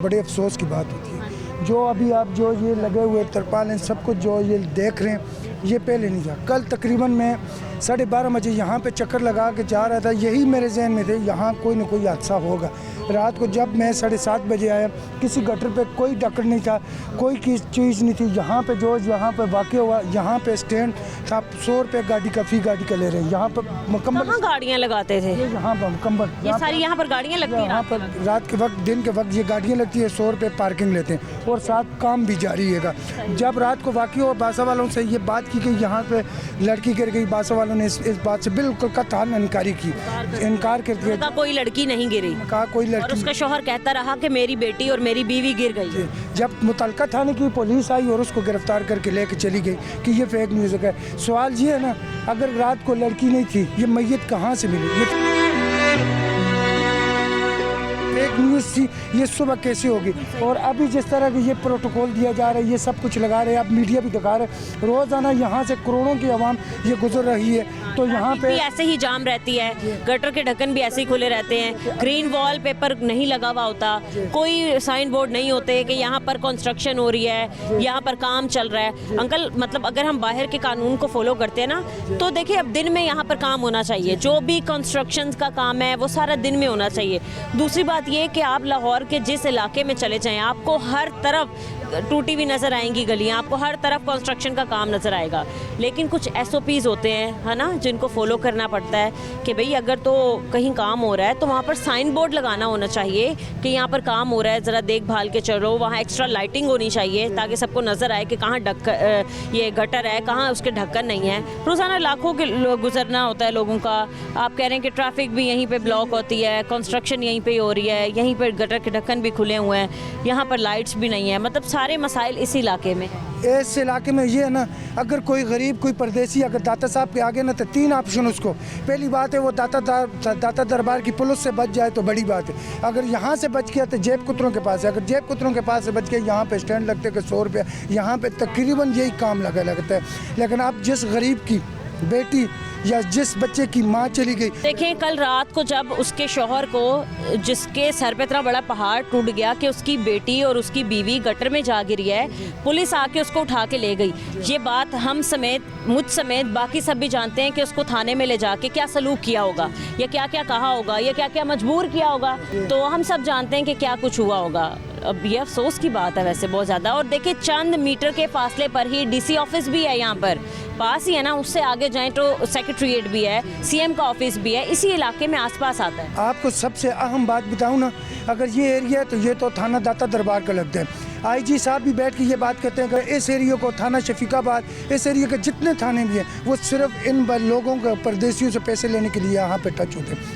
बड़े अफसोस की बात होती है। जो अभी आप जो ये लगे हुए तरपाल हैं सब कुछ जो ये देख रहे हैं, ये पहले नहीं था। कल तकरीबन मैं 12:30 बजे यहाँ पे चक्कर लगा के जा रहा था, यही मेरे जहन में थे यहाँ कोई ना कोई हादसा होगा। रात को जब मैं 7:30 बजे आया, किसी गटर पे कोई डकर नहीं था, कोई चीज़ नहीं थी। यहाँ पे जो यहाँ पे वाक़या हुआ, यहाँ पे स्टैंड था, 100 रुपये गाड़ी का फी गाड़ी का ले रहे हैं। यहाँ पर मुकम्मल कहाँ गाड़ियाँ लगाते थे? यहाँ पर मुकम्मल ये सारी यहाँ पर गाड़ियाँ लगती हैं? यहाँ पर रात के वक्त दिन के वक्त ये गाड़ियाँ लगती है, 100 रुपये पार्किंग लेते हैं और साथ काम भी जारी है। जब रात को वाक़या हुआ, बासा वालों से ये बात की कि यहाँ पे लड़की गिर गई, बासा वालों ने इस बात से बिल्कुल कतई इनकारी की, इनकार कर दिया। कोई लड़की नहीं गिरी, कहा कोई लड़की, और उसका शौहर कहता रहा कि मेरी बेटी और मेरी बीवी गिर गई। जब मुतलका थाने की पुलिस आई और उसको गिरफ्तार करके लेके चली गई कि ये फेक न्यूज़ है। सवाल ये है ना, अगर रात को लड़की नहीं थी, ये मैयत कहाँ से मिली? ये फेक न्यूज़ थी, ये सुबह कैसे होगी? और अभी जिस तरह के ये प्रोटोकॉल दिया जा रहा है, ये सब कुछ लगा रहे हैं, आप मीडिया भी दिखा रहे हैं, रोज़ाना यहाँ से करोड़ों की आवाम ये गुजर रही है, तो यहाँ पे ऐसे ही जाम रहती है, गटर के ढक्कन भी ऐसे ही खुले रहते हैं, ग्रीन वॉल पेपर नहीं लगा हुआ होता, कोई साइन बोर्ड नहीं होते कि यहाँ पर कंस्ट्रक्शन हो रही है, यहाँ पर काम चल रहा है। अंकल, मतलब अगर हम बाहर के कानून को फॉलो करते हैं ना, तो देखिए अब दिन में यहाँ पर काम होना चाहिए, जो भी कंस्ट्रक्शन का काम है वो सारा दिन में होना चाहिए। दूसरी बात ये कि आप लाहौर के जिस इलाके में चले जाएं, आपको हर तरफ टूटी हुई नज़र आएंगी गलियां, आपको हर तरफ कंस्ट्रक्शन का काम नज़र आएगा। लेकिन कुछ SOPs होते हैं, है ना, जिनको फॉलो करना पड़ता है कि भाई अगर तो कहीं काम हो रहा है तो वहाँ पर साइन बोर्ड लगाना होना चाहिए कि यहाँ पर काम हो रहा है, ज़रा देखभाल के चलो। वहाँ एक्स्ट्रा लाइटिंग होनी चाहिए ताकि सबको नज़र आए कि कहाँ ये गटर है, कहाँ उसके ढक्कन नहीं है। रोज़ाना लाखों के गुजरना होता है लोगों का। आप कह रहे हैं कि ट्रैफिक भी यहीं पर ब्लॉक होती है, कंस्ट्रक्शन यहीं पर हो रही है, यहीं पर गटर के ढक्कन भी खुले हुए हैं, यहाँ पर लाइट्स भी नहीं है। मतलब सारे मसाइल इस इलाके में। इस इलाके में ये है ना, अगर कोई गरीब, कोई परदेसी अगर दाता साहब के आगे ना, तो 3 ऑप्शन उसको। पहली बात है वो दाता दरबार की पुलिस से बच जाए तो बड़ी बात है। अगर यहाँ से बच गया तो जेब कुतरों के पास है, अगर जेब कुतरों के पास से बच गया, यहाँ पे स्टैंड लगते कि 100 रुपये, यहाँ पे तकरीबन यही काम लगता है। लेकिन आप जिस गरीब की बेटी या जिस बच्चे की माँ चली गई, देखें कल रात को जब उसके शौहर को, जिसके सर पे इतना बड़ा पहाड़ टूट गया कि उसकी बेटी और उसकी बीवी गटर में जा गिरी है, पुलिस आके उसको उठा के ले गई। ये बात हम समेत, मुझ समेत बाकी सब भी जानते हैं कि उसको थाने में ले जाके क्या सलूक किया होगा, या क्या क्या कहा होगा, या क्या क्या मजबूर किया होगा, तो हम सब जानते हैं कि क्या कुछ हुआ होगा। अब ये अफसोस की बात है वैसे बहुत ज़्यादा। और देखिए चंद मीटर के फासले पर ही DC ऑफिस भी है, यहाँ पर पास ही है ना, उससे आगे जाएं तो सेक्रेटरीट भी है, CM का ऑफिस भी है, इसी इलाके में आसपास आता है। आपको सबसे अहम बात बताऊं ना, अगर ये एरिया है तो ये तो थाना दाता दरबार का लगता है। IG साहब भी बैठ के ये बात कहते हैं कि इस एरिया को थाना शफीकाबाद, इस एरिया के जितने थाने भी हैं वो सिर्फ इन लोगों को, परदेशियों से पैसे लेने के लिए यहाँ पे टच होते हैं।